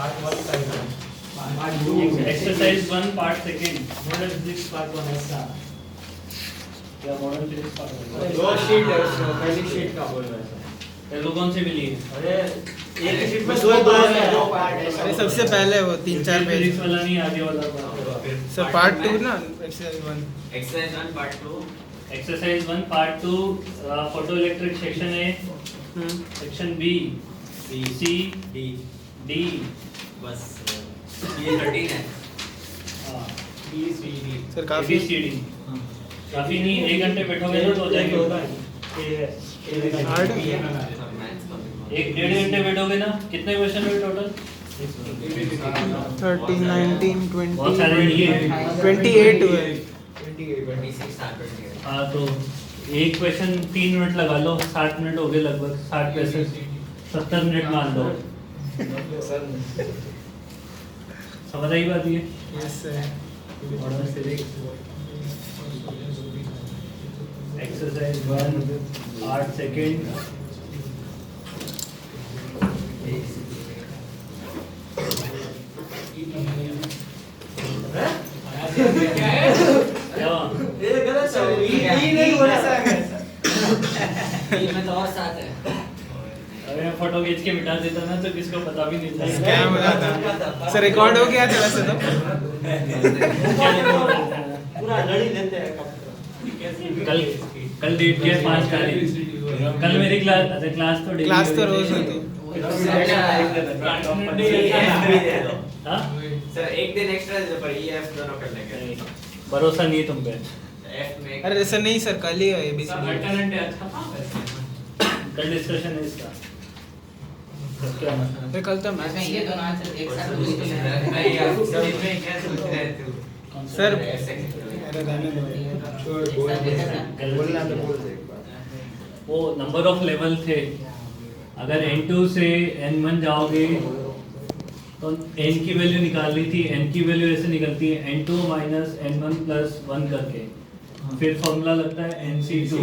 Part 1 का है part 2 exercise 1 part second model physics part 1 ऐसा या मॉडल फिजिक्स पार्ट दो शीट है उसमें पहली शीट का बोल रहा है पहले कौन से मिली है? अरे एक शीट में दो पार्ट है अरे सबसे पहले वो 3-4 पेज फिजिक्स वाला नहीं, आगे वाला सर पार्ट 2 ना exercise 1 part 2 exercise 1 part 2 photoelectric section है, section B C D D बस ये 13 है बी सी डी सर काफी काफी सी डी काफी नहीं, 1 घंटे बैठोगे ना तो हो जाएगी। हार्ड एक 1.5 घंटे बैठोगे ना, कितने क्वेश्चन हुए टोटल? 13 19 बहुत सारे नहीं है। 28 हुए 26 हाँ तो एक क्वेश्चन 3 मिनट लगा लो, 60 मिनट हो गए लगभग, 60 पैसे 70 मिनट मान लो। समझ आई बात ये? यस सर एक्सरसाइज 1 8 सेकंड क्या ये गलत है ई नहीं हो रहा है में तो और 7 है। अगर मैं फोटो खींच के मिटा देता ना तो किसको पता भी नहीं था। स्कैम हो जाता सर रिकॉर्ड हो गया था वैसे तो पूरा लड़ी लेते हैं कल कल डेट क्या है? 5 तारीख। कल मेरी क्लास, अच्छा क्लास तो क्लास तो रोज होती हाँ? सर एक दिन एक्स्ट्रा दे पर ईएफ दोनों कर लेंगे। भरोसा नहीं है तुम पे। एफ में अरे ऐसा नहीं सर कल ही है एबीसी कल डिस्कशन है इसका। क्या मतलब? फिर कल तो मैच मैं ये दोनों आंसर एक साथ पूछ तो नहीं यार सब में क्या सोच रहे थे सर अरे रहने दो बोलना तो बोल दे एक बार वो नंबर ऑफ लेवल थे, अगर n2 से n1 जाओगे तो n की वैल्यू निकालनी थी। n की वैल्यू ऐसे निकलती है n2 माइनस n1 प्लस 1 करके, फिर फॉर्मूला लगता है nc2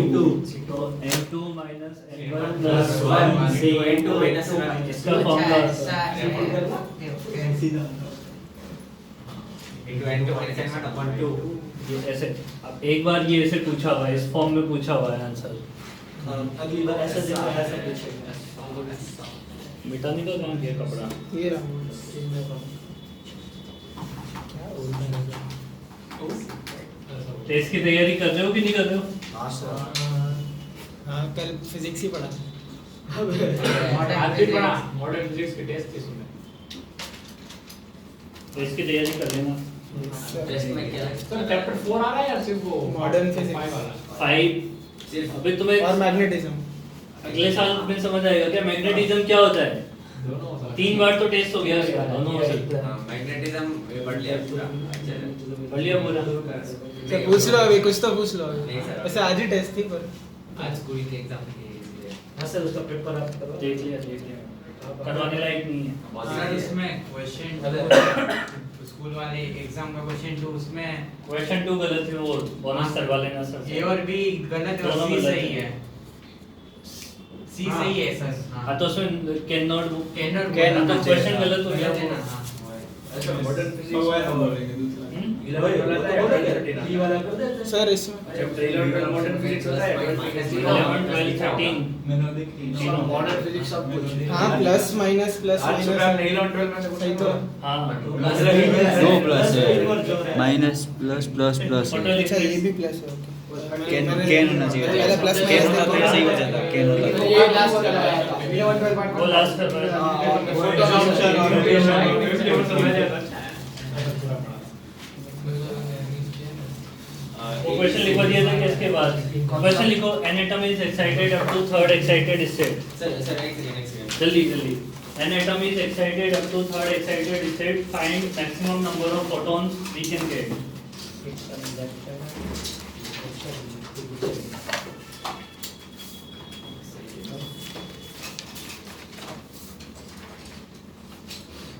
तो n2 माइनस n1 प्लस 1 से n2 माइनस 1 इसका formula into n2 minus n1 upon 2 ये ऐसे। अब एक बार ये ऐसे पूछा हुआ है, इस फॉर्म में पूछा हुआ है आंसर। अगली बार ऐसा देखो ऐसा पूछेगा मिटाने का काम किया कपड़ा। ये रहा टेस्ट की तैयारी कर रहे हो कि नहीं कर रहे हो? हां सर हाँ कल फिजिक्स ही पढ़ा आज भी पढ़ा मॉडर्न फिजिक्स के टेस्ट थे सुने टेस्ट की तैयारी कर लेना। टेस्ट में क्या सर चैप्टर 4 आ रहा है या सिर्फ वो Modern physics 5 वाला 5 सिर्फ अभी तुम्हें और मैग्नेटिज्म अगले साल में समझ आएगा क्या मैग्नेटिज्म क्या होता है। दोनों होता है 3 बार तो टेस्ट हो गया इसका, दोनों हो सकता है। मैग्नेटिज्म पढ़ लिया पूरा बढ़िया पूरा। सर पूछ लो अभी कुछ तो पूछ लो नहीं सर। वैसे आज ही टेस्ट थी पर आज पूरी के एग्जाम की हां सर उसका पेपर आप करो देख लिया करवाने लायक नहीं है। बहुत सर सारे इसमें क्वेश्चन स्कूल वाले एग्जाम का क्वेश्चन 2 उसमें क्वेश्चन 2 गलत है, वो बोनस करवा लेना सर से। ए और बी गलत है और दोनों सी गलत सही है। है सी सही है सर हाँ तो उसमें can not can not can तो क्वेश्चन गलत हो गया है वो। ना अच्छा मॉडर्न फिजिक्स ये वाला कर देते हैं सर इसमें चैप्टर 11 मॉडर्न फिजिक्स होता है 11 12 13 मॉडर्न फिजिक्स सब कुछ हाँ प्लस माइनस आज सुबह हमने 11 12 में से सही तो हाँ दो प्लस है minus plus plus plus photo है अच्छा ये इलेक्ट्रिक भी प्लस है ओके कैन कैन होना चाहिए पहले प्लस कैन माइनस होता तो सही हो जाता कैन होता ये लास्ट कराया था 11 12 पार्ट वो लास्ट कर वो क्वेश्चन लिखवा दिया था कि इसके बाद क्वेश्चन लिखो an atom is excited up to third excited state. Sir एक सेकंड जल्दी जल्दी। An atom is excited up to third excited state, find maximum number of photons we can get।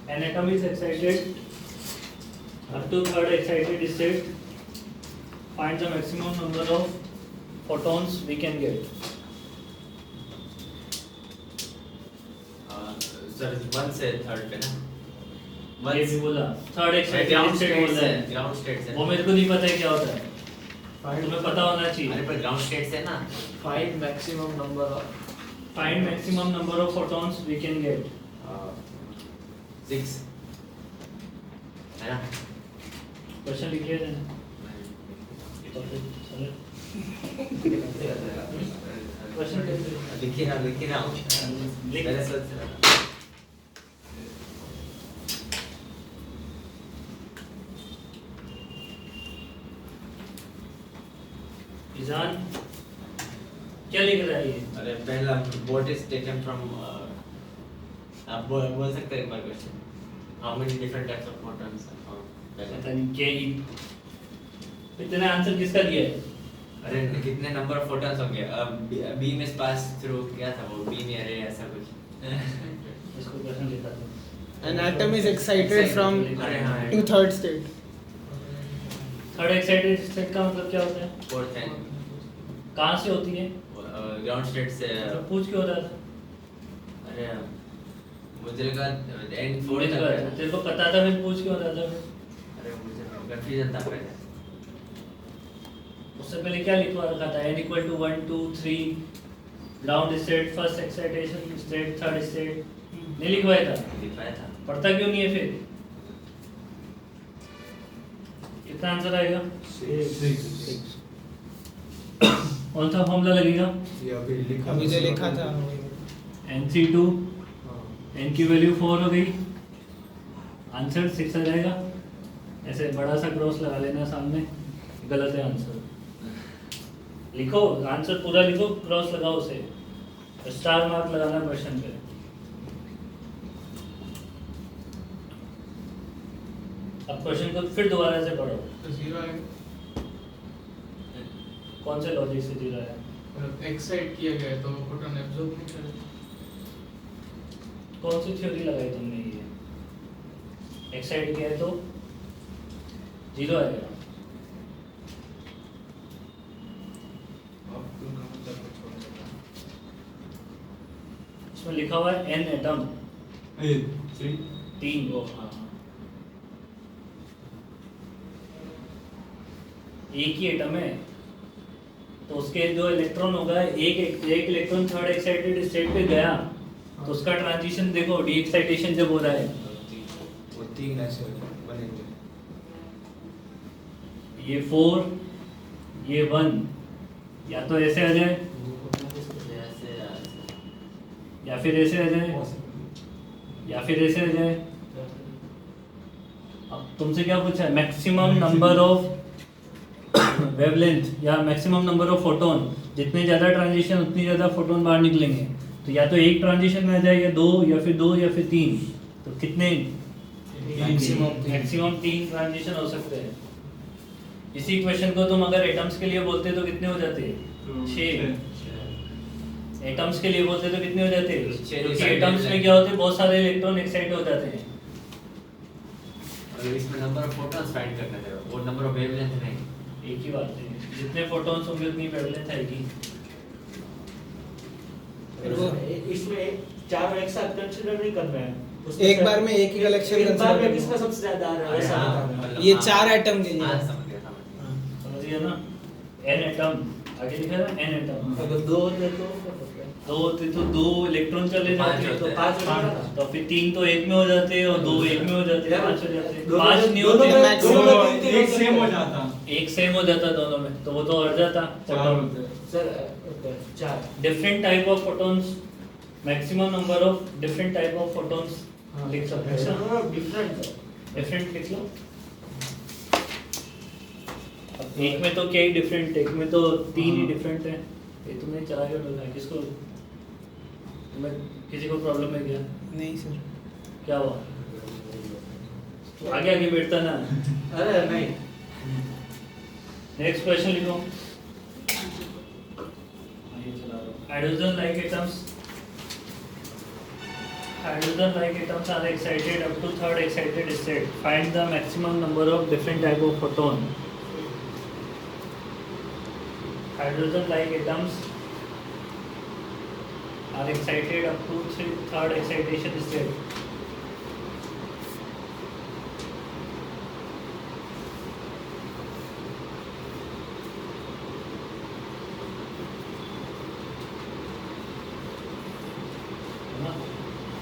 An atom is excited up to third excited state, find the maximum number of photons we can get। Sir 1 से 3rd पे ना ये भी बोला third excited ground state state बोला से है, ground state से वो मेरे को नहीं पता है क्या होता है, तुम्हें पता होना चाहिए। अरे पर ग्राउंड स्टेट से ना Find maximum number of find maximum number of photons we can get, 6 है ना। क्वेश्चन लिख लिया जाए तो फिर चलो क्वेश्चन लिखी ना लिख। पहले सोच रहा ईजान क्या लिख रहा है ये? अरे पहला what is taken from आप बोल सकते हैं एक बार question, how many different types of photons are found पता पहले। नहीं क्या ही इतने आंसर किसका दिया है? अरे कितने नंबर ऑफ फोटॉन्स होंगे, बीम इज पास थ्रू क्या था वो, बीम या रे ऐसा कुछ। इसको क्वेश्चन लिखा था। An atom is excited from अरे हाँ to third state. Third excited state का मतलब क्या होता है? फोर्थ है कहाँ से होती है? ग्राउंड स्टेट से। तो पूछ क्यों रहा था? अरे मुझे लगा एंड मुझे फोर्थ तो तक। तेरे को पता था, मैं पूछ क्यों रहा था फिर? अरे मुझे कंफ्यूजन था पहले। उससे पहले क्या लिखवा रखा था? n equal to 1 2 3 ground state, first excitation state, third state नहीं लिखवाया था? लिखवाया था। पढ़ता क्यों नहीं है फिर? कितना आंसर आएगा? 6. कौन सा फॉर्मूला लगेगा? ये अभी लिखा अभी जो लिखा था NC2 n की वैल्यू 4 हो गई, आंसर 6 आ जाएगा। ऐसे बड़ा सा क्रॉस लगा लेना सामने, गलत है आंसर। लिखो आंसर पूरा लिखो, क्रॉस लगाओ उसे, स्टार मार्क लगाना क्वेश्चन पे। अब क्वेश्चन को फिर दोबारा से पढ़ो। तो 0 आएगा, कौन से लॉजिक से जीरो है? मतलब एक्साइट किया गया है तो फोटोन एब्जॉर्ब नहीं करेगा। कौन सी थ्योरी लगाई तुमने? ये एक्साइट किया है तो जीरो आएगा। अब तुम मतलब को छोड़ देगा। इसमें लिखा हुआ है n एटम, 3 वो, हाँ एक ही एटम है तो उसके जो इलेक्ट्रॉन होगा, एक इलेक्ट्रॉन थर्ड एक्साइटेड स्टेट पे गया तो उसका ट्रांजिशन देखो, डी एक्साइटेशन जब हो रहा है वो 3 ऐसे बनेंगे। ये 4 ये 1, या तो ऐसे आ जाए या फिर ऐसे आ जाए या फिर ऐसे आ जाए। अब तुमसे क्या पूछा है? मैक्सिमम नंबर ऑफ वेवलेंथ या मैक्सिमम नंबर ऑफ फोटोन, जितने ज़्यादा ट्रांजिशन उतनी ज़्यादा फोटोन बाहर निकलेंगे। तो या तो एक ट्रांजिशन में आ जाए, या 2 या फिर 2 या फिर 3। तो कितने? मैक्सिमम 3 ट्रांजिशन हो सकते हैं। इसी क्वेश्चन को तुम अगर एटम्स के लिए बोलते तो कितने हो जाते? 6। एटम्स के लिए बोलते तो कितने हो जाते? क्योंकि एटम्स में क्या होते हैं, बहुत सारे इलेक्ट्रॉन एक्साइट हो जाते हैं। और इसमें नंबर ऑफ फोटॉन्स फाइंड करना है, वो नंबर ऑफ वेवलेंथ नहीं। एक ही बात है, जितने फोटॉन्स होंगे उतनी वेवलेंथ आएगी। इसमें चारों एक साथ कंसीडर नहीं करना है। एक बार में एक ही कलेक्शन एक बार में किसका सबसे ज्यादा आ रहा है, ऐसा बताना है। ये 4 एटम के हाँ लिए। समझ गया। समझ गया ना? n एटम आगे लिखा है n एटम। अगर 2 होते तो दो होते तो 2 इलेक्ट्रॉन चले पांच जाते, तो होते हैं। 5 हो जाएगा। तो फिर 3 तो एक में हो जाते और 2 एक में हो जाते, 5 हो जाते। दोनों 5 में- नहीं दोनों होते, में- दोनों में तीन-तीन एक हो सेम हो सकते हैं। जाता, एक सेम हो जाता दोनों में, तो वो तो और जाता। 4 होते। Sir 4 different type of photons, maximum number of different type of photons लिख सकते हैं। डिफरेंट डिफरेंट लिख लो। अब एक में तो क्या ही डिफरेंट, एक में तो 3 ही डिफरेंट है। ये तुमने चला के बोला है किसको? तुम्हें किसी को प्रॉब्लम है क्या? नहीं सर। क्या हुआ? तो आगे आगे बैठता ना। अरे नहीं नेक्स्ट क्वेश्चन लिखो। Hydrogen like atoms, hydrogen like atoms are excited up to third excited state. Find the maximum number of different type of photon. Hydrogen like atoms are excited up to third excitation state.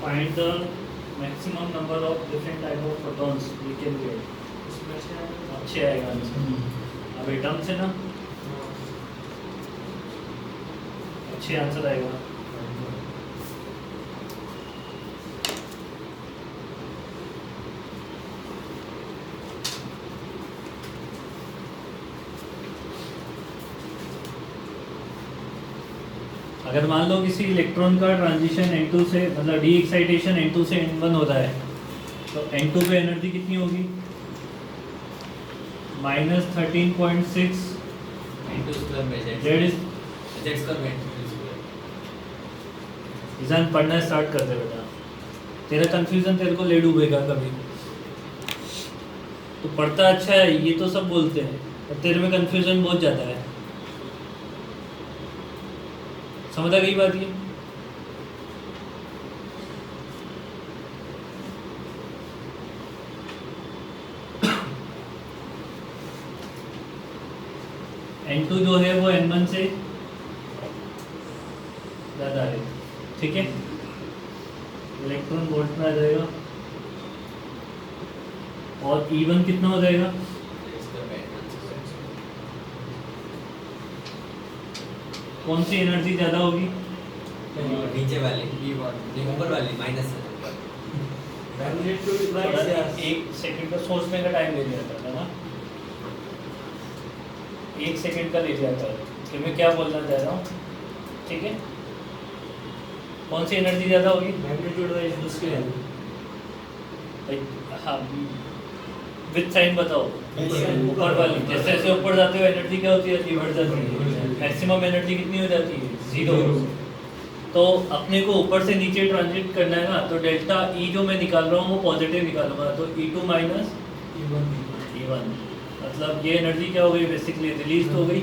Find the maximum number of different type of photons we can get. इसमें से अच्छे आएगा answer. अब atom से ना अच्छे answer आएगा। अगर मान लो किसी इलेक्ट्रॉन का ट्रांजिशन N2 से मतलब डी एक्साइटेशन N2 से N1 होता है तो N2 पे एनर्जी कितनी होगी? -13.6 N2 square में Z Z is Z square में N2 square। निशान पढ़ना स्टार्ट कर दे बेटा, तेरा कंफ्यूजन तेरे को ले डूबेगा कभी। तो पढ़ता अच्छा है ये तो सब बोलते हैं, पर तेरे में कंफ्यूजन बहुत ज़्यादा है। समझ आ गई बात ये? N2 जो है वो N1 से ज़्यादा है, ठीक है। इलेक्ट्रॉन वोल्ट में आ जाएगा और E1 कितना हो जाएगा? Z square में N1 square। कौन सी एनर्जी ज़्यादा होगी? नीचे वाली नहीं ऊपर वाली माइनस है ऊपर। मैग्नीट्यूड थोड़ा लाइक एक सेकंड का सोचने का टाइम ले लिया था ना, 1 सेकंड का ले लिया था कि मैं क्या बोलना चाह रहा हूँ, ठीक है। कौन सी एनर्जी ज़्यादा होगी? मैग्नीट्यूड वाइज उसके हाँ विद साइन बताओ। ऊपर वाली जैसे जैसे ऊपर जाते हो एनर्जी क्या होती है? बढ़ जाती है। मैक्सिमम एनर्जी कितनी हो जाती है? 0। तो अपने को ऊपर से नीचे ट्रांजिट करना है ना, तो डेल्टा E जो मैं निकाल रहा हूँ वो पॉजिटिव निकालूंगा, तो E2 माइनस E1 मतलब ये एनर्जी क्या हो गई? बेसिकली रिलीज हो गई,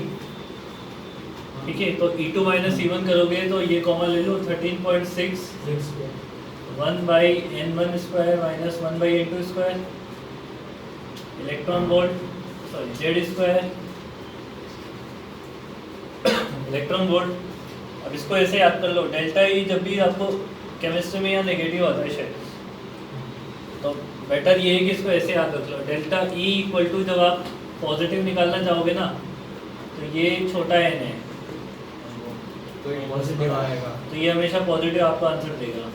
ठीक है। तो E2 माइनस E1 करोगे तो ये कॉमन ले लो, 13.6 1/n1 square minus 1/n2 square electron volt, sorry Z square electron volt. अब इसको ऐसे याद कर लो, डेल्टा ई जब भी आपको केमिस्ट्री में या नेगेटिव आता है शायद, तो बेटर ये है कि इसको ऐसे याद रख लो, डेल्टा ई इक्वल टू जब आप पॉजिटिव निकालना चाहोगे ना तो ये छोटा एन है, तो ये पॉजिटिव आएगा। तो ये हमेशा पॉजिटिव आपको आंसर देगा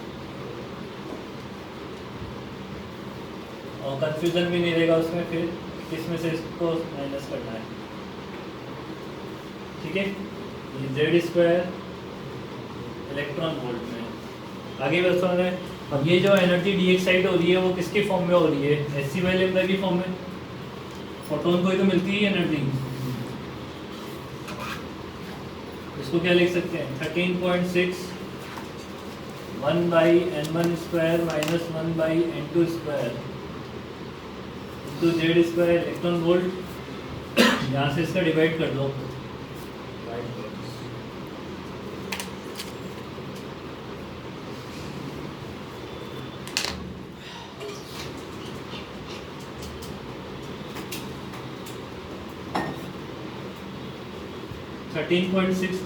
और कंफ्यूजन भी नहीं रहेगा उसमें, फिर किस में से इसको माइनस करना है, ठीक है। ये जेड स्क्वायर इलेक्ट्रॉन वोल्ट में आगे बस रहे। अब ये जो एनर्जी डी एक्साइट हो रही है वो किसके फॉर्म में हो रही है? एससी बाई लैम्डा की फॉर्म में। फोटोन को ही तो मिलती है एनर्जी, इसको क्या लिख सकते हैं? 13.6 1/n1 square minus 1/n2 square into Z square electron volt. यहाँ से इसका डिवाइड कर दो,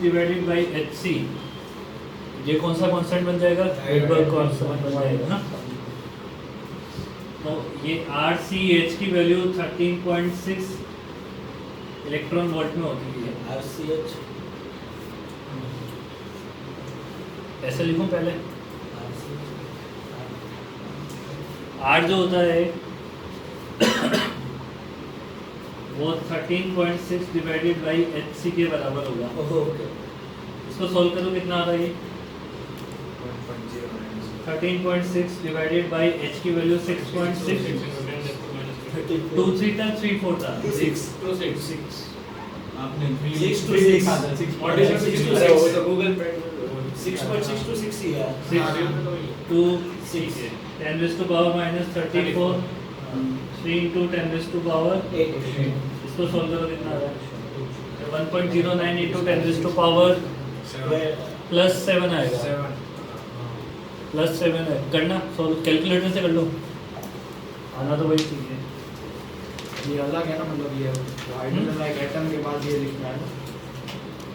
डिवाइडेड बाई HC, ये कौन सा कांस्टेंट बन जाएगा? हाइडेलबर्ग कांस्टेंट बन जाएगा ना। तो ये RCH की वैल्यू 13.6 इलेक्ट्रॉन वोल्ट में होती है। RCH ऐसे लिखूं पहले, R जो होता है वो 13.6 डिवाइडेड बाई HC के बराबर होगा। ओके इसको सोल्व करो, कितना आ रहा है ये? 13.6 डिवाइडेड बाई H की वैल्यू 6.6, 2 3 था 3 4 था 6 आपने 6 to 6 What is it? 6 to अरे वो 6 तो गूगल पे 6.6 to 6 ही है 2 6 10 raised to power minus 34 3 into 10 raised to power 8 इसको सोल्व करो, कितना आ रहा है? 1.09 into 10 raised to power plus 7 आएगा, प्लस 7 है। करना सोल्व कैलकुलेटर से कर लो, आना तो वही चीज़ है। ये अलग है ना, मतलब ये हाइड्रोजन लाइक एटम के बाद ये लिखना है ना।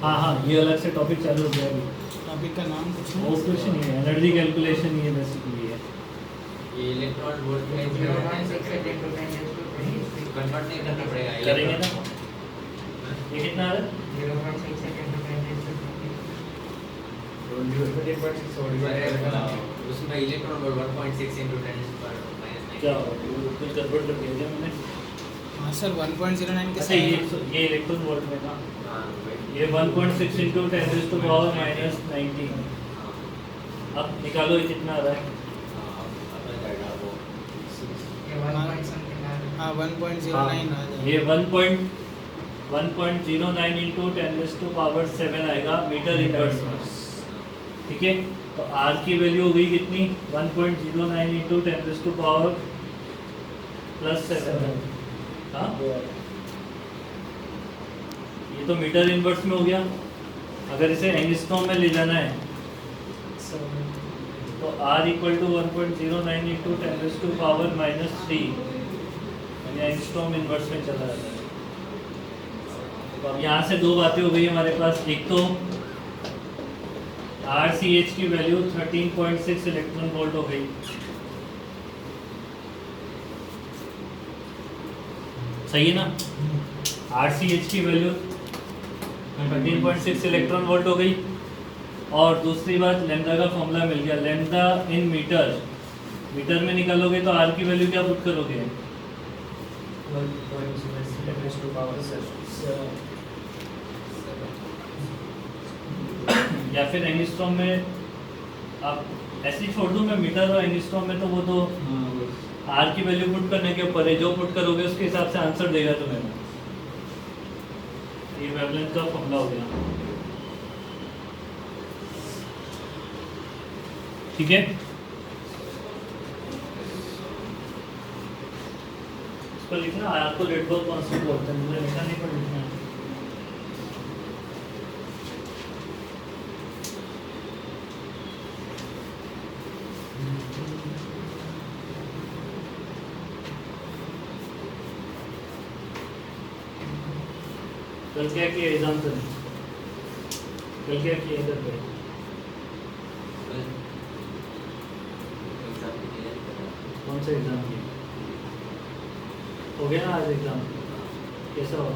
हाँ हाँ, ये अलग से टॉपिक चालू हो गया अभी। टॉपिक का नाम कुछ वो कुछ नहीं है, एनर्जी कैलकुलेशन ये बेसिकली है। ये इलेक्ट्रॉन वोल्ट में 0.6 into 10 raised to 20. कन्वर्ट नहीं करना पड़ेगा करेंगे ना? हाँ? ये कितना आ रहा है? 0.6 into 10 raised to 20. उसमें इलेक्ट्रॉन वोल्ट 1.6 into 10 पर क्या कुछ गड़बड़ कर दिया क्या मैंने? हाँ सर 1.09 के अच्छा ये इलेक्ट्रॉन वोल्ट में था। हाँ ये 1.6 into 10 raised to power minus 19। अब निकालो ये कितना आ रहा है? ये 1 something आ रहा है. हाँ 1.09 आ जाएगा। ये 1.09 into 10 raised to power 7 आएगा मीटर इनवर्स में। ठीक है, तो R की वैल्यू हो गई कितनी? 1.09 into 10 raised to power plus 7। हाँ, ये तो मीटर इनवर्स में हो गया। अगर इसे एंगस्ट्रॉम में ले जाना है तो R equal to 1.09 into 10 raised to power minus 3 यानी एंगस्ट्रॉम इनवर्स में चला जाता है। तो अब यहाँ से दो बातें हो गई हमारे पास। एक तो RCH की वैल्यू 13.6 इलेक्ट्रॉन वोल्ट हो गई। सही है ना? RCH की वैल्यू 13.6 इलेक्ट्रॉन वोल्ट हो गई। और दूसरी बात, लैम्डा का फॉर्मूला मिल गया। लैम्डा इन मीटर, मीटर में निकालोगे तो R की वैल्यू क्या पुट करोगे? 1.06 या फिर एंगस्ट्रॉम में आप ऐसे ही छोड़ दूं मैं, मीटर और एंगस्ट्रॉम में तो वो तो R की वैल्यू पुट करने के ऊपर है। जो पुट करोगे उसके हिसाब से आंसर देगा तुम्हें। ये वेवलेंथ का फॉर्मूला हो गया। ठीक है, इस पर लिखना आपको रेडबर्ग कांस्टेंट बोलते हैं, मुझे लिखा नहीं पर लिखना है। कल क्या किया एग्जाम से? कल क्या किया इधर पे? कौन सा एग्जाम किया? हो गया ना आज एग्जाम? कैसा हुआ?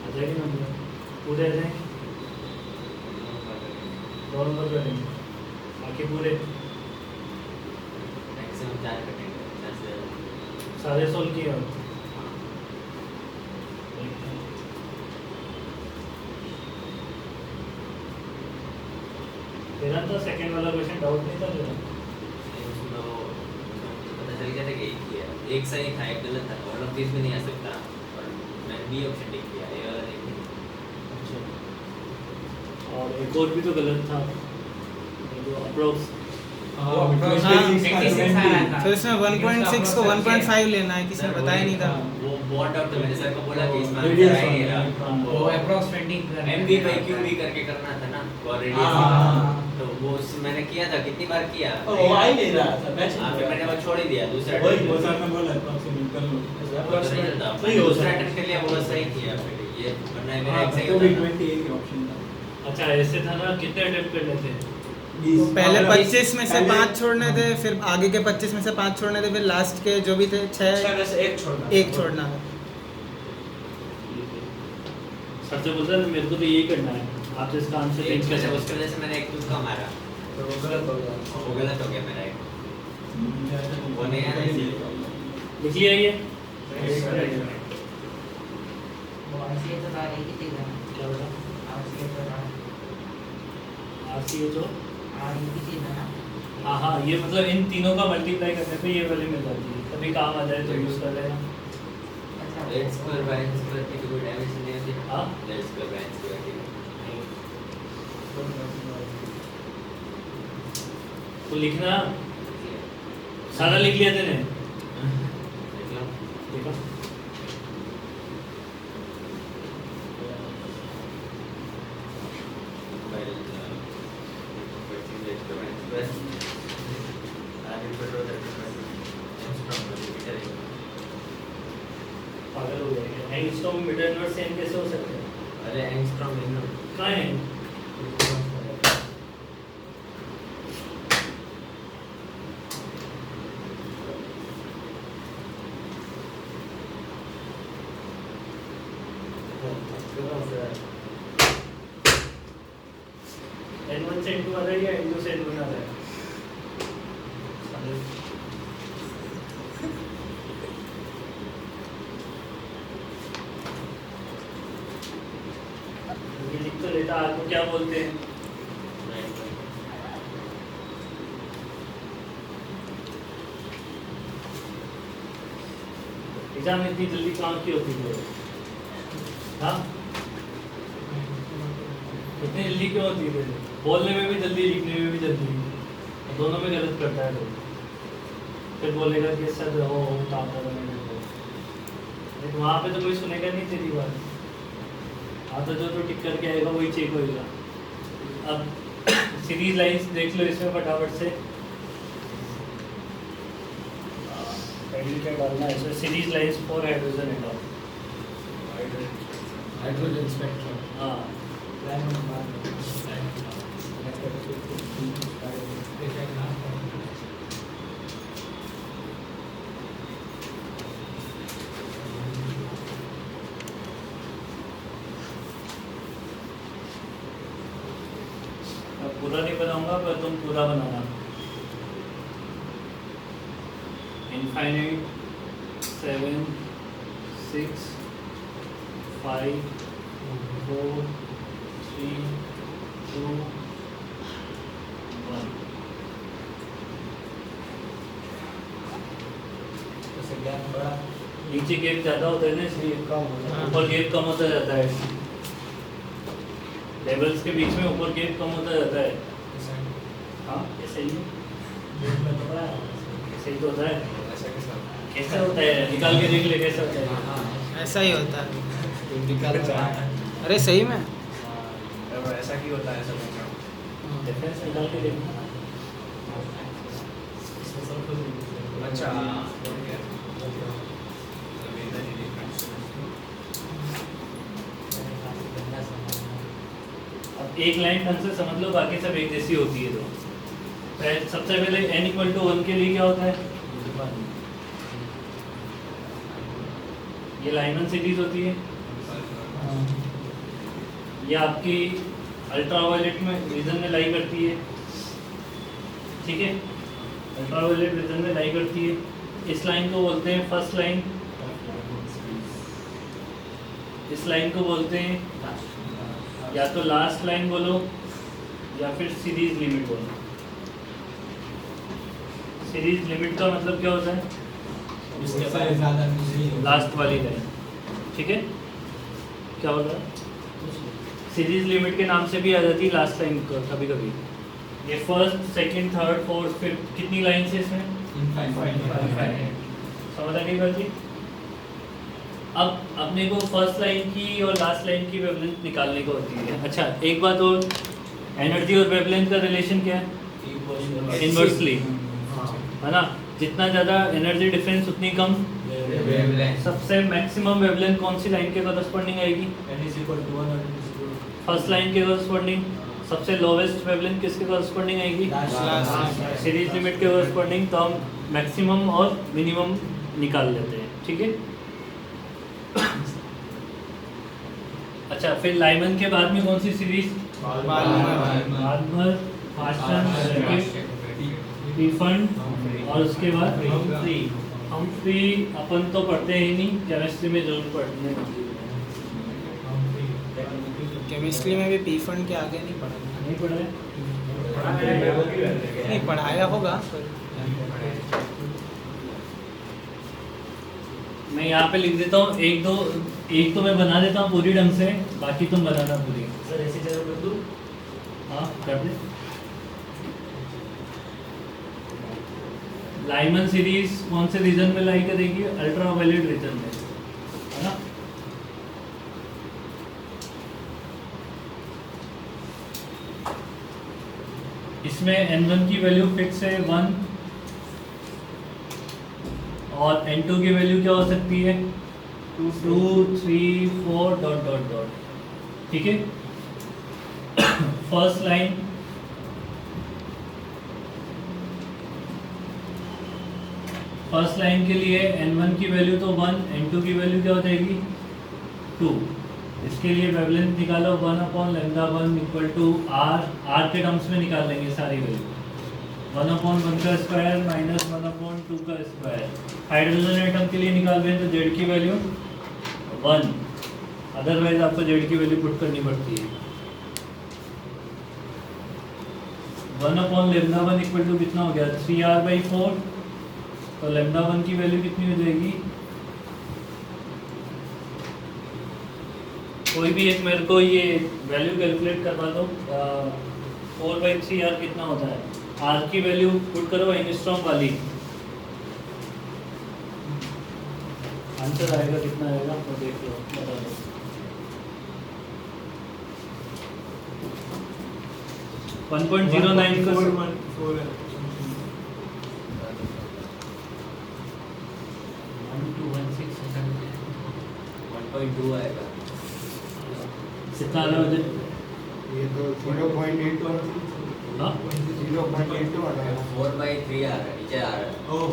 आ जाएगी ना मुझे? पूरे आ जाएंगे? 2 नंबर करेंगे, बाकी पूरे मैक्सिमम 4 कटेंगे, सारे सोल्व किए। तेरा तो सेकंड वाला क्वेश्चन डाउट नहीं था तेरा? उसमें वो पता चल गया था कि एक सही था एक गलत था, ऑल ऑफ दिस में नहीं आ सकता और मैंने बी ऑप्शन टिक किया, ए वाला नहीं किया। अच्छा, और एक और भी तो गलत था, जो अप्रोक्स। फिर इसमें 1.6 को 1.5 लेना है, किसी ने बताया नहीं था। वो बॉन्ड आउट, मैंने सर को बोला कि इसमें Radius आंसर आ ही नहीं रहा। वो अप्रॉक्स 20 MV by QV करके करना था ना, और रेडियस हाँ। तो वो मैंने किया था, कितनी बार किया। ओ आ ही नहीं रहा था, मैच हाँ, फिर मैंने वो छोड़ ही दिया। दूसरा वही वो सर ने बोला approximate कर लो। नहीं हो दूसरा सकता। अटेम्प्ट के लिए वो सही किया फिर ये, वरना मेरा हाँ, एक सही तो भी होता 28 का ऑप्शन था। अच्छा ऐसे था ना, कितने अटेम्प्ट करने थे? तो पहले हाँ, 25 में से पहले- 5 छोड़ने थे, फिर आगे के 25 में से 5 छोड़ने थे, फिर लास्ट के जो भी थे 6 छह में से एक छोड़ना। एक छोड़ना है। सर से बोलता है मेरे को तो यही करना है, आप इसका आंसर एक चेंज वजह कर उसकी वजह से मैंने एक तुक्का मारा, तो वो गलत हो गया। वो गलत हो गया मेरा एक। वो नहीं है ना इसीलिए। लिख लिया ये? वो ऐसे तो आ रही थी ना. क्या बोला? ऐसे तो आ RCH रही थी ना. हाँ हाँ, ये मतलब इन तीनों का मल्टीप्लाई करने पे ये वैल्यू मिल जाती है, कभी काम आ जाए तो यूज़ कर लेना। अच्छा. लेट्स स्क्वायर बाय स्क्वायर की कोई डायमेंशन नहीं होती। हाँ? लेट्स स्क्वायर बाय स्क्वायर की तो लिखना सारा लिख लिया तेने? मतलब देखा? पागल हो जाएगा। एंगस्ट्रॉम मीटर इनवर्स सेम कैसे हो सकते हैं? अरे एंगस्ट्रॉम कहाँ है? N1 से N2 आ रहा है या N2 से N1 आ रहा है? ये लिख तो लेता, आपको क्या बोलते हैं? एग्जाम इतनी जल्दी काम की होती है? हाँ, इतनी जल्दी क्यों होती है? बोलने में भी जल्दी, लिखने में भी जल्दी, और दोनों में गलत करता है लोग। फिर बोलेगा कि सर हो काम कर रहे हैं, लेकिन वहाँ पे तो कोई सुनेगा नहीं तेरी बात। हाँ, तो जो टिक करके आएगा वही चेक होएगा। अब सीरीज लाइंस देख लो इसमें फटाफट से। क्या डालना है इसमें? Series lines for hydrogen atom. Hydrogen spectrum. हाँ, पूरा नहीं बनाऊंगा पर तुम पूरा बनाना। इनफाइनाइट 7 6 5 4 3 2 1। नीचे गैप ज़्यादा होता है ना, इसलिए ऊपर गैप कम होता जाता है। लेवल्स के बीच में ऊपर गैप कम होता जाता है। हाँ, ऐसे ही ऐसे ही तो होता है। कैसा होता है? निकाल के देख ले कैसा होता है। ऐसा ही होता है। अरे सही में ऐसा क्यों होता है? ऐसा डिफरेंस निकाल के देखना। अच्छा, अब एक लाइन ढंग से समझ लो, बाकी सब एक जैसी होती है। तो सबसे पहले n = 1 के लिए क्या होता है? ये लाइमन सीरीज होती है। ये आपकी अल्ट्रावायलेट में रीजन में लाई करती है, ठीक है? अल्ट्रावायलेट रीजन में लाई करती है। इस लाइन को बोलते हैं फर्स्ट लाइन, इस लाइन को बोलते हैं या तो लास्ट लाइन बोलो या फिर सीरीज लिमिट बोलो। सीरीज लिमिट का मतलब क्या होता है? उसके बाद ज़्यादा लास्ट वाली लाइन, ठीक है? क्या होता है? सीरीज लिमिट के नाम से भी आ जाती है लास्ट लाइन को कभी कभी। ये फर्स्ट, सेकंड, थर्ड, फोर्थ, फिर कितनी लाइन है इसमें? समझ आ गई बात जी? अब अपने को फर्स्ट लाइन की और लास्ट लाइन की वेवलेंथ निकालने को होती है। अच्छा, एक बात और, एनर्जी और वेवलेंथ का रिलेशन क्या है? इनवर्सली, है ना? जितना ज़्यादा एनर्जी डिफरेंस उतनी कम सबसे मैक्सिमम वेवलेंथ कौन सी लाइन के करस्पॉन्डिंग आएगी? फर्स्ट लाइन के करस्पॉन्डिंग। सबसे लोवेस्ट वेवलेंथ किसके करस्पॉन्डिंग आएगी? सीरीज लिमिट के करस्पॉन्डिंग। तो हम मैक्सिमम और मिनिमम निकाल लेते हैं, ठीक है? अच्छा, फिर लाइमन के बाद में कौन सी सीरीज? बाल्मर, फास्टन, रीफंड और उसके बाद हम्फ्री। अपन तो पढ़ते ही नहीं, केमिस्ट्री में जरूर पढ़ने। केमिस्ट्री में भी पी फंड के आगे नहीं पढ़ा, नहीं पढ़ा है? नहीं पढ़ाया होगा। मैं यहाँ पे लिख देता हूँ, एक तो मैं बना देता हूँ पूरी ढंग से, बाकी तुम बनाना पूरी। सर ऐसी जगह कर दूँ? हाँ, कर दे। लाइमन सीरीज कौन से रीजन में लाई करेगी? अल्ट्रावायलेट रीजन में, है ना? इसमें n1 की वैल्यू फिक्स है 1 और n2 की वैल्यू क्या हो सकती है? 2 3 4 ... ठीक है? फर्स्ट लाइन के लिए n1 की वैल्यू तो 1, n2 की वैल्यू क्या हो जाएगी 2। इसके लिए वेवलेंथ निकालो 1/λ1 इक्वल टू r के टर्म्स में निकाल लेंगे सारी वैल्यू 1/1 का स्क्वायर माइनस 1/2 का स्क्वायर। हाइड्रोजन एटम के लिए निकाल रहे हैं तो z की वैल्यू 1, अदरवाइज आपको z की वैल्यू पुट करनी पड़ती है। 1/λ1 इक्वल टू कितना हो गया 3r/4, तो λ1 की वैल्यू कितनी हो जाएगी, कोई भी एक मेरे को ये वैल्यू कैलकुलेट करवा दो। 4/3r कितना होता है, r की वैल्यू पुट करो एंगस्ट्रॉम वाली, आंसर आएगा कितना आएगा तो देख लो बता दो। वन 1.09 का 1.2 आएगा। कितना आ रहा है मुझे? ये तो 0.8 हाँ 0.8 वाला है 4/3 आ रहा है, नीचे आ रहा है। ओह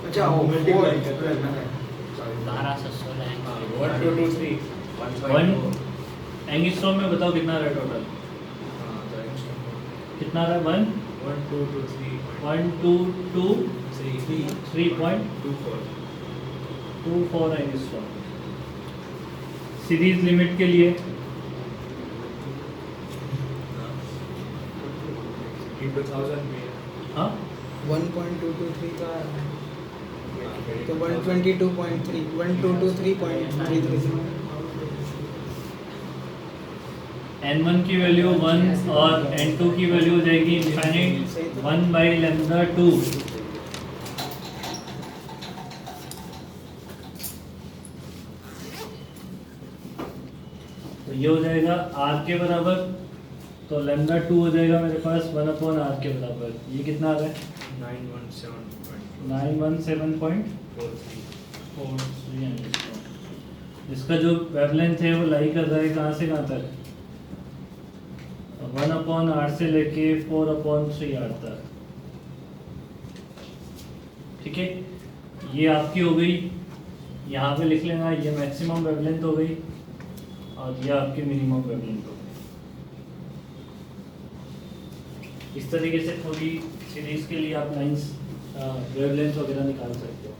अच्छा वो मल्टीप्लाई करना है 1216 है। 1 2 2 3 1 एंगस्ट्रॉम में बताओ कितना आ रहा है टोटल, कितना आ रहा है 1 2 2 3 1 2 2 3 3.24 एंगस्ट्रॉम। सीरीज लिमिट के लिए into 1000 में हाँ 1.223 का तो 122.3 1223.33 n1 की वैल्यू 1 और n2 की वैल्यू हो जाएगी इनफाइनाइट 1/λ2। तो ये हो जाएगा r के बराबर, तो λ2 हो जाएगा मेरे पास 1/r के बराबर। ये कितना आ रहा है 917.43। इसका जो वेवलेंथ है वो लाई कर रहा है कहाँ से कहाँ तक, 1/r से लेके 4/3r तक। ठीक है, ये आपकी हो गई, यहाँ पे लिख लेना ये मैक्सिमम वेवलेंथ हो गई और ये आपकी मिनिमम वेवलेंथ हो गई। इस तरीके से पूरी सीरीज के लिए आप लाइंस वेवलेंथ वगैरह निकाल सकते हो।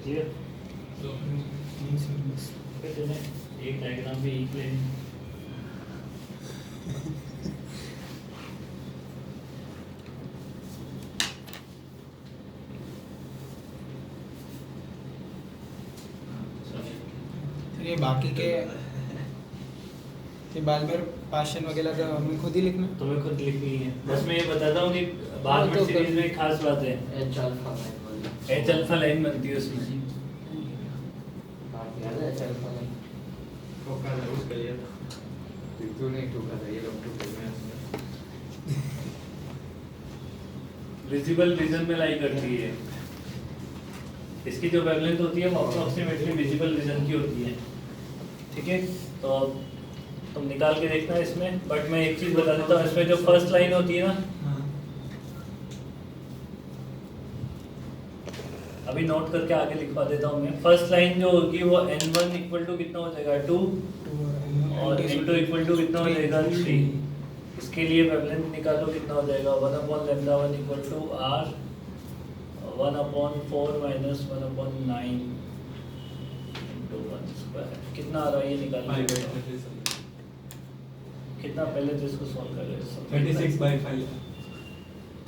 ठीक है, फिर चलें एक डायग्राम भी एक लें। ये बाकी के बाल में पाशन वगैरह का हमें खुद ही लिखना है। तुम्हें खुद लिखनी है, बस मैं ये बताता हूँ कि बाद में सीरीज में एक खास बात है, H alpha line H alpha line बनती है उसमें। याद है एच अल्फा लाइन ठोका था उसका लिया था तू नहीं ठोका था, ये लोग ठोके मैं विजिबल रीजन में लाई करती है। इसकी जो वेवलेंथ होती है वो अप्रोक्सीमेटली विजिबल रीजन की होती है। ठीक है, तो तुम निकाल के देखना इसमें, बट मैं एक चीज बता देता हूँ, इसमें जो फर्स्ट लाइन होती है ना, अभी नोट करके आगे लिखवा देता हूँ मैं। फर्स्ट लाइन जो होगी वो n1 इक्वल टू कितना हो जाएगा 2 और n2 इक्वल टू कितना हो जाएगा 3। इसके लिए वेवलेंथ निकालो कितना हो जाएगा 1/λ1 equal to r 1/4 minus 1/9 into 1 square. कितना आ रहा है ये निकालना, कितना पहले तो इसको सॉल्व कर रहे हैं।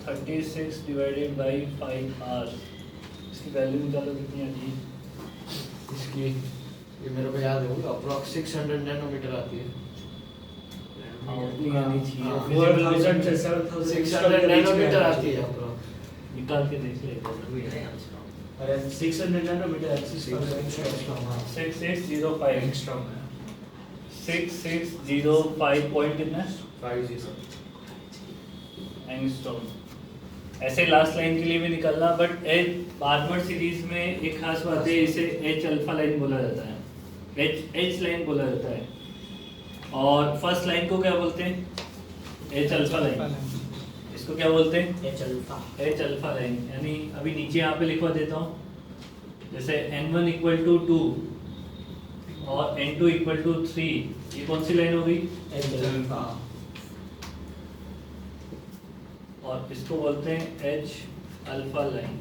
36 डिवाइडेड बाई 5r, इसकी वैल्यू निकालो कितनी आती है। इसकी ये मेरे को याद है, अप्रॉक्स 600 नैनोमीटर आती है। हाँ उतनी आनी चाहिए 4000 से 7600 नैनोमीटर आती है आपको। निकाल के देख ले अरे 600 नैनोमीटर एक्सिस पर एंगस्ट्रॉम। 6605 6605 पॉइंट कितना है 50 एंगस्ट्रॉम। ऐसे लास्ट लाइन के लिए भी निकलना, बट एच बार्मर सीरीज में एक खास बात है, इसे एच अल्फा लाइन बोला जाता है, एच लाइन बोला जाता है। और फर्स्ट लाइन को क्या बोलते हैं? H alpha line. इसको क्या बोलते हैं? H alpha. H alpha line. यानी अभी नीचे यहाँ पे लिखवा देता हूँ, जैसे n1 इक्वल टू 2 और n2 इक्वल टू 3, ये कौन सी लाइन होगी? H alpha. और इसको बोलते हैं H alpha line.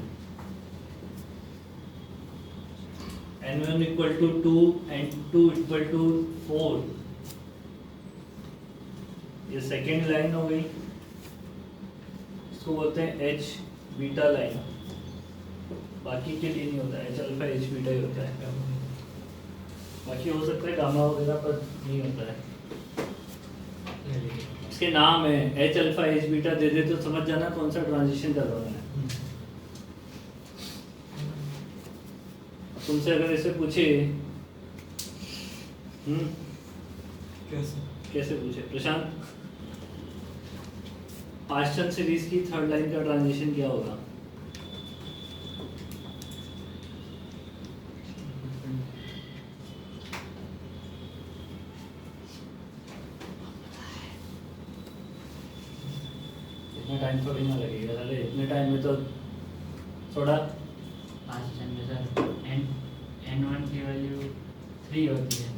n1 equal to 2, n2 equal to 4, ये सेकेंड लाइन हो गई। इसको बोलते हैं एच बीटा लाइन। बाकी के लिए नहीं होता है, एच अल्फा एच बीटा ही होता है। बाकी हो सकता है गामा वगैरह, पर नहीं होता है। इसके नाम है एच अल्फा एच बीटा, दे दे तो समझ जाना कौन सा ट्रांजिशन चल रहा है। तुमसे अगर ऐसे पूछे कैसे पूछे प्रशांत, पास्चन सीरीज की थर्ड लाइन का ट्रांजिशन क्या होगा? इतना टाइम थोड़ी ना लगेगा, अरे इतने टाइम में तो थोड़ा 5 में सर n1 की वैल्यू 3 होती है।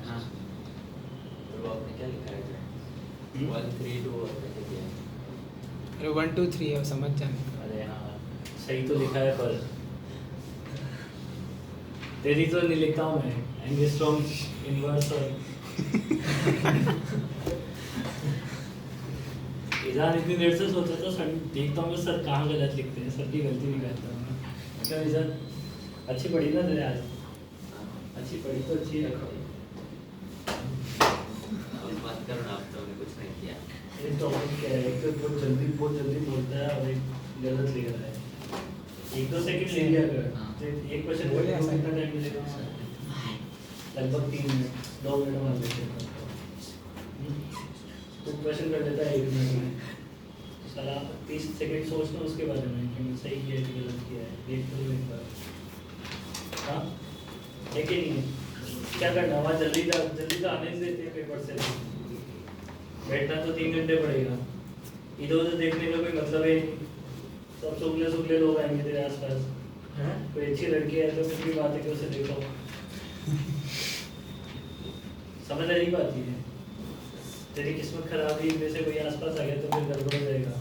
हाँ वो आपने क्या लिखा है? 1 3 2 और कैसे किया है? अरे 1 2 3 है, समझ जाने। अरे हाँ सही तो लिखा है, पर तेरी तो नहीं लिखता हूँ मैं, एंगस्ट्रॉम इनवर्स और इजान इतनी देर से सोचा था सर, देखता हूँ सर कहाँ गलत लिखते हैं, सर की गलती निकालता हूँ मैं। क्या इजान अच्छी पढ़ी ना तेरे आज? अच्छी पढ़ी तो अच्छी है। अब मत करो ना, आप तो कुछ नहीं किया। एक टॉपिक क्या है, एक तो बहुत जल्दी बोलता है और एक गलत लिख रहा है। 1-2 सेकंड ले लिया कर, तो एक क्वेश्चन बोले कितना टाइम मिलेगा? लगभग 3 मिनट 2 मिनट मान लेते हैं। तो क्वेश्चन कर लेता है 1 मिनट में, साला 30 सेकंड सोचना उसके बारे में कि मैं सही किया है कि गलत किया है, देख तो एक बार। हाँ है कि नहीं? क्या करना वहाँ जल्दी तो आने नहीं देते हैं पेपर से, बैठना तो 3 घंटे पड़ेगा। इधर उधर देखने का कोई मतलब है नहीं, सब शुक्ले लोग आएंगे तेरे आसपास। कोई अच्छी लड़की है तो कितनी बात है कि उसे देखो, समझ आ रही बात ये है। तेरी किस्मत खराब है, में से कोई आसपास आ गया तो फिर गड़बड़ हो जाएगा।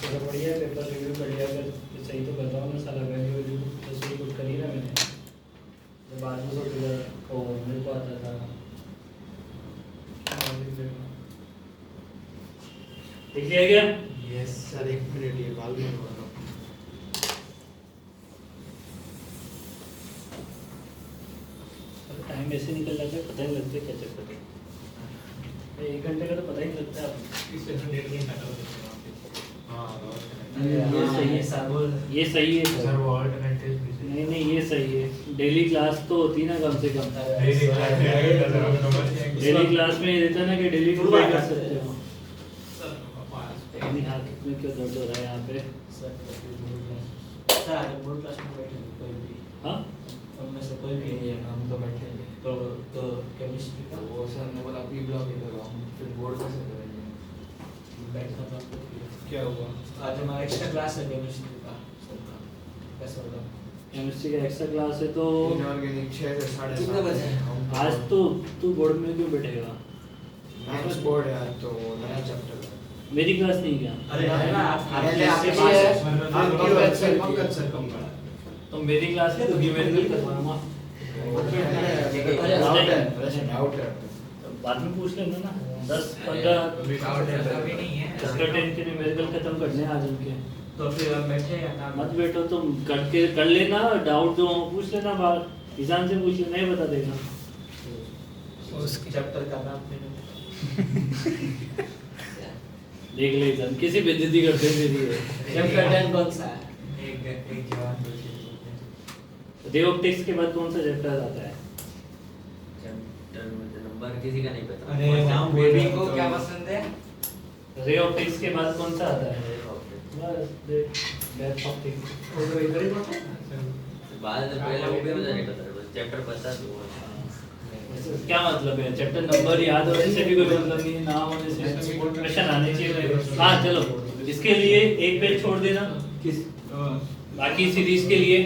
तो बढ़िया पेपर रिव्यू कर लिया, अगर सही तो कर रहा हूँ मैं, साला वैल्यू तो सही कुछ कर ही ना मैंने। तो बाद में सोचेगा ओ मेरे को आता था। देख लिया क्या? यस सर, 1 मिनट ये बाल में बोल रहा हूँ। टाइम ऐसे निकल जाता है, पता ही लगता है क्या चक्कर है। 1 घंटे का तो पता ही नहीं लगता है। ये सही है साबुल। ये सही है सर सर। वो अल्टरनेटिव नहीं ये सही है। डेली क्लास तो होती ना कम से कम। डेली क्लास में ये देता ना कि डेली टू कर सकते हो। नहीं हाथ में क्यों दर्द हो रहा है यहाँ पे? सर आगे बोर्ड क्लास में बैठे कोई भी, हाँ उनमें से कोई भी नहीं है, हम तो बैठे हैं। तो केमिस्ट्री का वो सर ने बोला पी ब्लॉक ही लगाओ, फिर बोर्ड कैसे करेंगे? बैठना था। क्या हुआ? आज हमारा एक्स्ट्रा क्लास है केमिस्ट्री का, सर का कैसा होगा? केमिस्ट्री का एक्स्ट्रा क्लास है तो इनऑर्गेनिक 6 से 7:30 कितने बजे? आज तो तू बोर्ड में क्यों बैठेगा? मैथ्स बोर्ड है आज, तो नया चैप्टर है। मेरी क्लास नहीं क्या? अरे है ना, आप पहले आपके आपके पास है। पंकज सर तो मेरी क्लास में तो न्यूमेरिकल करवाऊंगा। डाउट है। बाद में पूछ लेना ना। 10-15 अभी नहीं है। 10-10 के न्यूमेरिकल खत्म करने आज उनके। तो फिर हम बैठे या ना? मत बैठो तुम, कर लेना डाउट जो हो पूछ लेना बात। ईशान से पूछ ले, नहीं बता देगा। उसके चैप्टर का नाम मैंने देख ले ईशान, किसी बेइज्जती करते हैं तेरी। चैप्टर 10 कौन सा है? एक जवान क्वेश्चन। रे ऑप्टिक्स के बाद कौन सा चैप्टर आता है? चैप्टर मुझे नंबर किसी का नहीं पता। अरे नाम बेबी बोल को तो- क्या पसंद है? रे ऑप्टिक्स के बाद कौन सा आता है? बस देख, डेप्थ ऑप्टिक्स। वो तो इधर ही पढ़ते हैं। बाद में पहले वो भी मुझे नहीं पता, बस चैप्टर पता तो क्या मतलब है? चैप्टर नंबर याद होने से भी कोई मतलब नहीं है, नाम होने से क्वेश्चन आने चाहिए। हाँ चलो, इसके लिए एक पेज छोड़ देना। किस बाकी सीरीज के लिए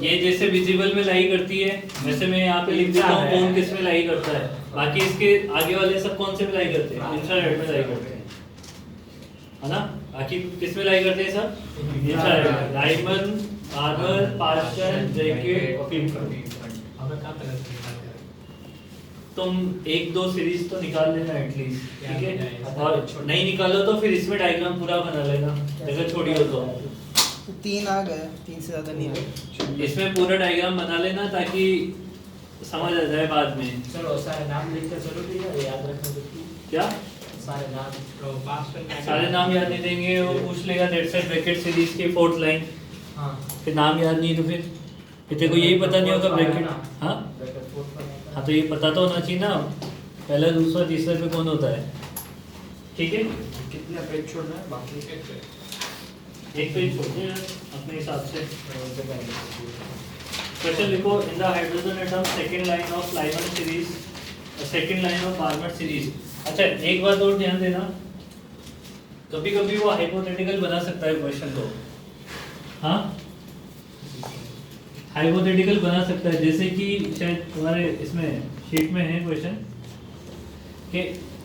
ये जैसे विजिबल में लाई करती है, वैसे मैं यहाँ पे लिख देता हूँ कौन किस में लाई करता है। बाकी इसके आगे वाले सब कौन से में लाई करते हैं? इंफ्रारेड में लाई करते हैं, है ना? बाकी किस में लाई करते हैं सब? Infrared, Riemann, armour, portion, jacket, हमें कहाँ पे लगती है? तुम एक दो सीरीज तो निकाल लेना एटलीस्ट, ठीक है? और नहीं निकालो तो फिर इसमें डायग्राम पूरा बना लेना, अगर छोड़ी हो तो। 3 आ गए, 3 से ज़्यादा नहीं आए। इसमें पूरा डायग्राम बना लेना ताकि समझ आ जाए बाद में। चलो सारे नाम लिखकर जरूरी है, याद रखना जरूरी है। क्या सारे नाम तो पास करना है। सारे नाम याद नहीं देंगे, वो पूछ लेगा डेट सेट ब्रैकेट सीरीज की 4th लाइन, हाँ फिर नाम याद नहीं तो फिर तेरे को यही पता नहीं होगा ब्रैकेट। हाँ हाँ, तो ये पता तो होना चाहिए ना, पहला दूसरा तीसरा पे कौन होता है, ठीक है? कितने पेज छोड़ना है बाकी? एक पेज छोड़ते हैं अपने हिसाब से। क्वेश्चन लिखो, in the hydrogen atom second line of Lyman series, second line of Balmer series. अच्छा एक बात और ध्यान देना, कभी कभी वो हाइपोथेटिकल बना सकता है क्वेश्चन को। हाँ, हाइपोथेटिकल बना सकता है, जैसे कि शायद तुम्हारे इसमें शीट में है क्वेश्चन कि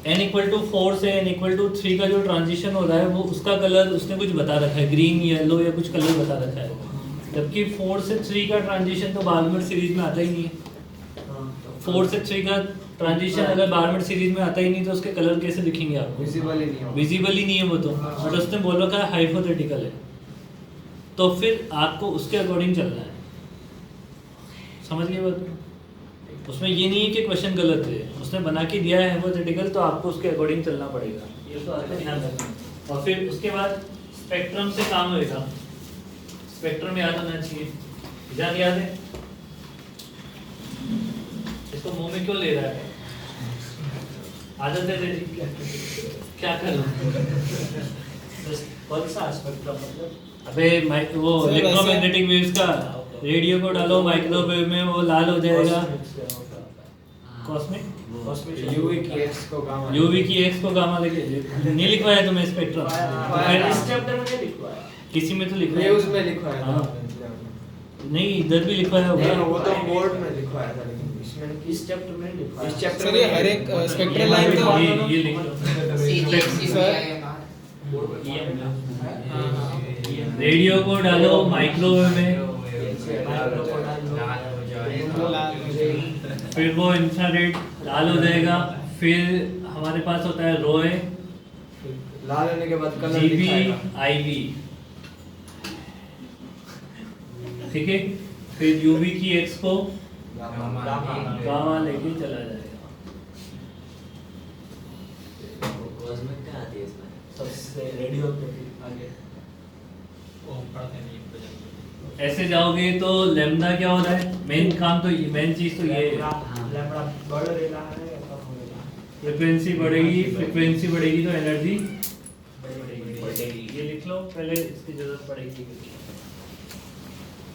n इक्वल टू 4 से n इक्वल टू 3 का जो ट्रांजिशन हो रहा है वो उसका कलर उसने कुछ बता रखा है, ग्रीन येलो या कुछ कलर बता रखा है, जबकि 4 से 3 का ट्रांजिशन तो बार्मर सीरीज में आता ही नहीं है। 4 से 3 का ट्रांजिशन अगर बार्मर सीरीज में आता ही नहीं तो उसके कलर कैसे दिखेंगे आपको? विजिबल ही नहीं होगा। विजिबल ही नहीं है वो तो, बट उसने बोल रखा है हाइपोथेटिकल है, तो फिर आपको उसके अकॉर्डिंग चलना है। समझ गए बात? उसमें ये नहीं है कि क्वेश्चन गलत है, उसने बना के दिया है हाइपोथेटिकल, तो आपको उसके अकॉर्डिंग चलना पड़ेगा, ये तो आपको ध्यान रखना। और फिर उसके बाद स्पेक्ट्रम से काम होएगा, स्पेक्ट्रम याद होना चाहिए। ध्यान याद है? इसको मुंह में क्यों ले रहा है? आदत है तेरी, क्या करूं? कौन सा स्पेक्ट्रम मतलब? अबे वो इलेक्ट्रोमैग्नेटिक वेव्स का रेडियो को डालो माइक्रोवेव में, वो लाल हो जाएगा। कॉस्मिक यूवी की एक्स को गामा, यूवी की एक्स को गामा लेके नहीं लिखवाया तुम्हें स्पेक्ट्रम? इस चैप्टर में नहीं लिखा है। किसी में तो लिखवाया न्यूज़ में लिखवाया था। हाँ। नहीं, इधर भी लिखवाया नहीं, होगा। वो तो बोर्ड में लिखवाया था, लेकिन इसमें नहीं। इस चैप्टर में नहीं लिखा है। इस चैप्टर सर ये हर एक स्पेक्ट्रल लाइन तो ये लिख लो। रेडियो को डालो माइक्रोवेव में, फिर वो इंफ्रारेड लाल हो जाएगा, फिर हमारे पास होता है रोए, लाल होने के बाद कलर जीबी, दिखाएगा। आईवी, ठीक है? फिर यूवी की एक्स को गामा लेके चला जाएगा। कॉस्मिक क्या आती है इसमें? सबसे रेडियो पे भी आगे वो पढ़ते नहीं है। ऐसे जाओगे तो लैम्डा क्या हो रहा है? मेन काम तो मेन चीज तो ये है, लैम्बडा बढ़ रहा है या कम हो रहा है? फ्रीक्वेंसी बढ़ेगी, फ्रीक्वेंसी बढ़ेगी तो एनर्जी बढ़ेगी। ये लिख लो पहले, इसकी जरूरत पड़ेगी।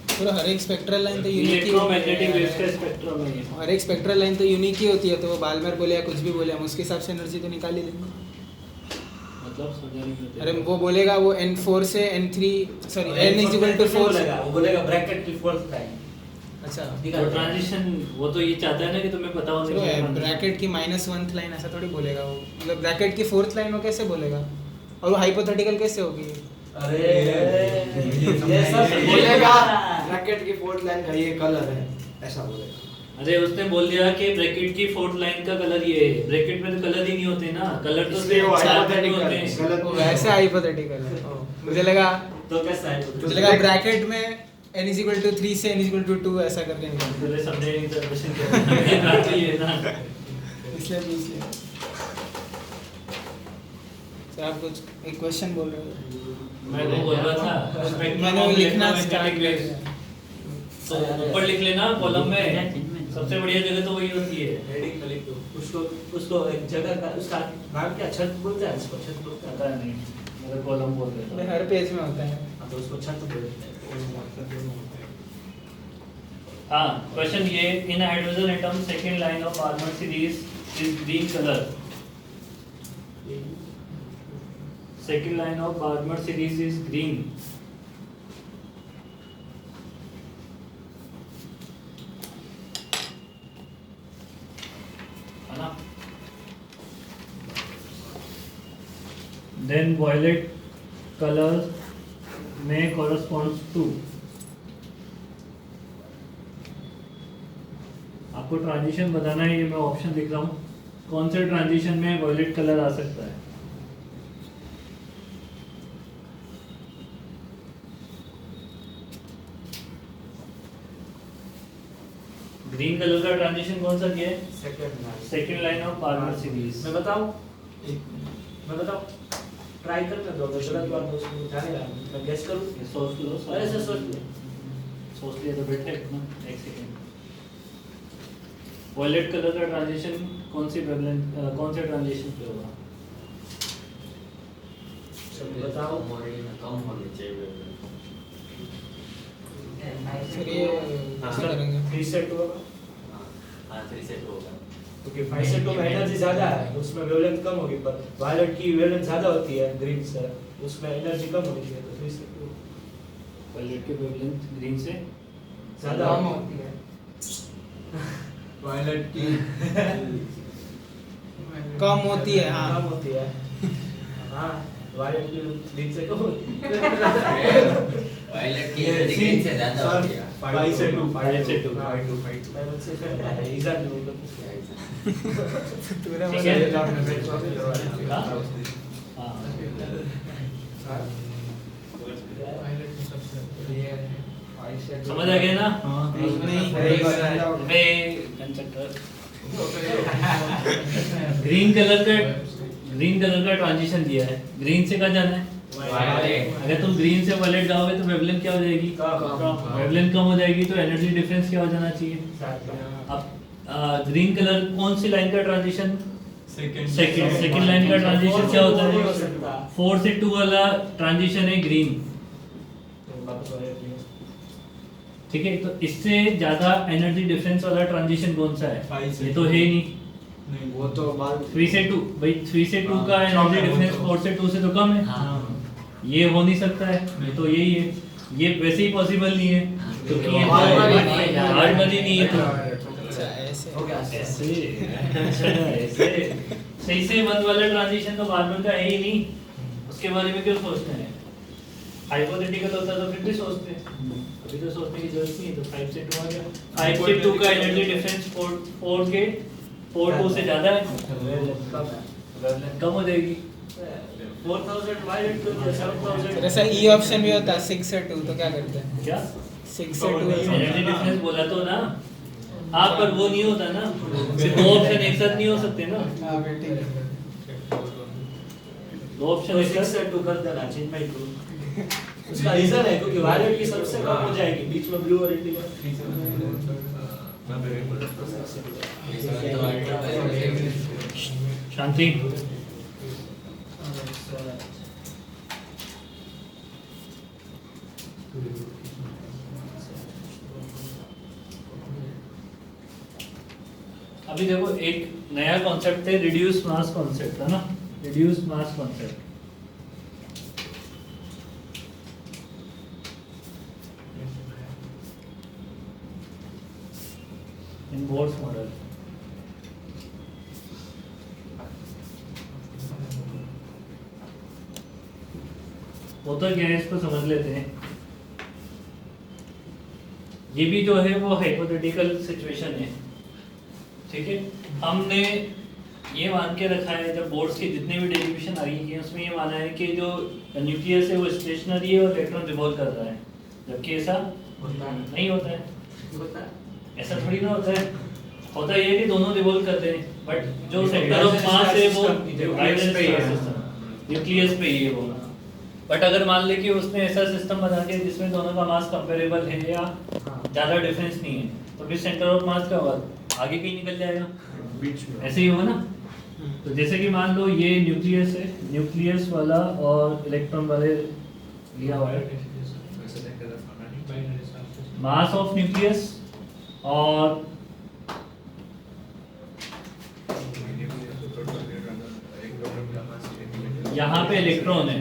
पूरा हर एक स्पेक्ट्रल लाइन तो यूनिक ही इलेक्ट्रोमैग्नेटिक वेव्स का स्पेक्ट्रम है ये। हर एक स्पेक्ट्रल लाइन तो यूनिक ही होती है, तो वो बाल्मर बोले या कुछ भी बोले, हम उसके हिसाब से एनर्जी तो निकाल ही लेंगे। मतलब समझा नहीं मुझे। अरे वो बोलेगा वो n4 से n3 sorry n is equal to 4 से, वो बोलेगा ब्रैकेट की फोर्थ लाइन। अच्छा तो ट्रांजिशन वो तो ये चाहता है ना कि तुम्हें पता होना चलो चाहिए। ब्रैकेट की -1th लाइन ऐसा थोड़ी बोलेगा वो, मतलब ब्रैकेट की 4th लाइन वो कैसे बोलेगा? और वो हाइपोथेटिकल कैसे होगी? अरे ये सब बोलेगा ब्रैकेट की 4th लाइन का ये कलर है, ऐसा बोलेगा। अरे उसने बोल दिया कि ब्रैकेट की 4th लाइन का कलर ये है, ब्रैकेट में तो कलर ही नहीं होते ना, कलर तो इसलिए वो चार hypothetical होते है, हैं। गलत वो वैसे हाइपोथेटिकल है। मुझे लगा तो कैसा है? मुझे लगा ब्रैकेट में n is equal to 3 से n is equal to 2 ऐसा करके निकाल पहले समझे नहीं तो क्वेश्चन क्या ये बात तो ये ना इसलिए पूछ लिया सर आप कुछ एक क्वेश्चन बोल रहे हो मैं वो बोल रहा था मैंने वो लिखना स्टार्ट किया तो ऊपर लिख लेना कॉलम में सबसे बढ़िया जगह तो वही होती है हेडिंग में लिख दो उसको एक जगह का उसका नाम क्या छत बोलते हैं इसको छत बोलते हैं पता नहीं मेरा कॉलम बोल रहा था हर पेज में होता है हाँ, तो उसको छत बोलते हैं हाँ क्वेश्चन ये in hydrogen atom second line of Balmer series is green colour second line of Balmer series is green है ना then violet color may corresponds to आपको ट्रांजिशन बताना है ये मैं ऑप्शन लिख रहा हूँ कौन से ट्रांजिशन में वॉयलेट कलर आ सकता है ग्रीन कलर का ट्रांजिशन कौन सा किया है second line of Balmer series मैं बताऊं ट्राई करने दो अगर गलत बात हो उसको जाने का मैं गेस करूं सोच लो अरे सर सोच लिया तो बैठे ना एक सेकंड वॉयलेट कलर का ट्रांजिशन कौन से ट्रांजिशन पे होगा बताओ कम होनी चाहिए फिर ये कैसे करेंगे 3 से 2 होगा हाँ 3 से 2 होगा क्योंकि 5 से 2 में एनर्जी ज्यादा है उसमें वेवलेंथ कम होगी पर वायलेट की वेवलेंथ ज्यादा होती है ग्रीन से उसमें एनर्जी कम होनी चाहिए तो 3 से 2 वॉयलेट की वेवलेंथ ग्रीन से ज्यादा कम होती है वायलेट की कम होती है हाँ कम होती है हाँ वायलेट की ग्रीन से कम होती है वायलेट की एनर्जी ग्रीन से ज्यादा होती है 5 से 2 5 से 2 लेवल से है एग्जैक्टली पूरा ठीक है हाँ समझ आ गया ना ग्रीन कलर का ट्रांजिशन दिया है ग्रीन से कहाँ जाना है अगर तुम ग्रीन से वॉयलेट जाओगे तो वेवलेंथ क्या हो जाएगी वेवलेंथ कम हो जाएगी तो एनर्जी डिफरेंस क्या हो जाना चाहिए अब ग्रीन कलर कौन सी लाइन का ट्रांजिशन सेकंड लाइन का ट्रांजिशन क्या होता है 4 से 2 वाला ट्रांजिशन है ग्रीन ठीक है तो इससे ज्यादा एनर्जी डिफरेंस वाला ट्रांजिशन कौन सा है ये तो है ही नहीं वो तो बाद 3 से 2 भाई 3 से 2 का एनर्जी डिफरेंस 4 से 2 से तो कम है ये हो नहीं सकता है ये तो यही है ये वैसे ही पॉसिबल नहीं है क्योंकि ये हार्मनी नहीं है तो अच्छा ऐसे हो गया ऐसे सही से वन वाला ट्रांजिशन तो हार्मन का है ही नहीं उसके बारे में क्यों सोचते हैं हाइपोथेटिकल होता तो फिर भी सोचते हैं अभी तो सोचने की जरूरत नहीं है तो 5 से 2 आ गया 5 से 2 का एनर्जी डिफरेंस 4 के 4 से ज्यादा है कम हो जाएगी 4000 वायलेट तो 7000 ऐसा ई ऑप्शन भी होता है 6 से 2 तो क्या करते हैं क्या 6 से 2 एनर्जी डिफरेंस बोला तो ना हाँ पर वो नहीं होता ना सिर्फ दो ऑप्शन एक साथ नहीं हो सकते ना हाँ फिर ठीक है दो ऑप्शन एक 6 साथ से 2 कर देना चेंज बाय 2 उसका रीजन है क्योंकि वायलेट की सबसे कम हो जाएगी बीच में ब्लू और इंडिगो शांति अभी देखो एक नया कॉन्सेप्ट है रिड्यूस मास कॉन्सेप्ट है ना reduce mass concept in boards model होता क्या है इसको समझ लेते हैं ये भी जो है वो हाइपोथेटिकल सिचुएशन है ठीक है हमने ये मान के रखा है जब बोर्ड्स की जितने भी डेरिवेशन आई है उसमें ये माना है कि जो न्यूक्लियस है वो स्टेशनरी है और इलेक्ट्रॉन रिवॉल्व कर रहा है जबकि ऐसा नहीं होता है, ऐसा थोड़ी ना होता है। होता ये है कि दोनों रिवॉल्व करते हैं, बट जो सेंटर ऑफ मास है वो न्यूक्लियस पे ही है वो। बट अगर मान ले कि उसने ऐसा सिस्टम बना दिया जिसमें दोनों का मास कंपेरेबल है या ज़्यादा डिफरेंस नहीं है, तो फिर सेंटर ऑफ मास क्या होगा, आगे कहीं निकल जाएगा, बीच में ऐसे ही होगा ना। तो जैसे कि मान लो ये न्यूक्लियस है, न्यूक्लियस वाला और इलेक्ट्रॉन वाले लिया हुआ है, मास ऑफ न्यूक्लियस और यहाँ पे इलेक्ट्रॉन है,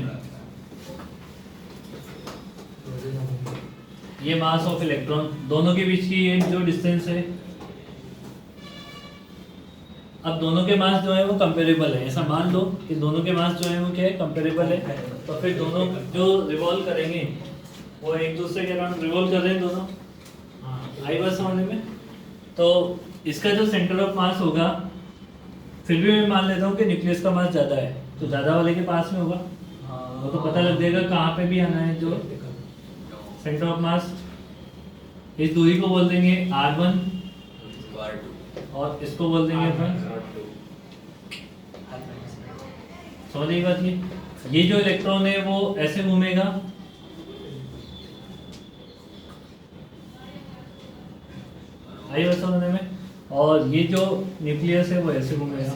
ये मास ऑफ इलेक्ट्रॉन, दोनों के बीच की ये जो डिस्टेंस है, अब दोनों के मास जो है वो कंपेरेबल है, ऐसा मान लो कि दोनों के मास जो है वो क्या है, कंपेरेबल है। तो फिर दोनों जो रिवॉल्व करेंगे वो एक दूसरे के अराउंड रिवॉल्व कर रहे हैं दोनों, आई बात समझने में। तो इसका जो सेंटर ऑफ मास होगा, फिर भी मैं मान लेता हूँ कि न्यूक्लियस का मास ज़्यादा है, तो ज़्यादा वाले के पास में होगा, वो तो पता लग जाएगा कहाँ पे भी आना है जो सेंटर ऑफ मास। इस दूरी को बोल देंगे R1 और इसको बोल देंगे अपन, समझ गई बात ये जो इलेक्ट्रॉन है वो ऐसे घूमेगा, आई बात समझने में, और ये जो न्यूक्लियस है वो ऐसे घूमेगा।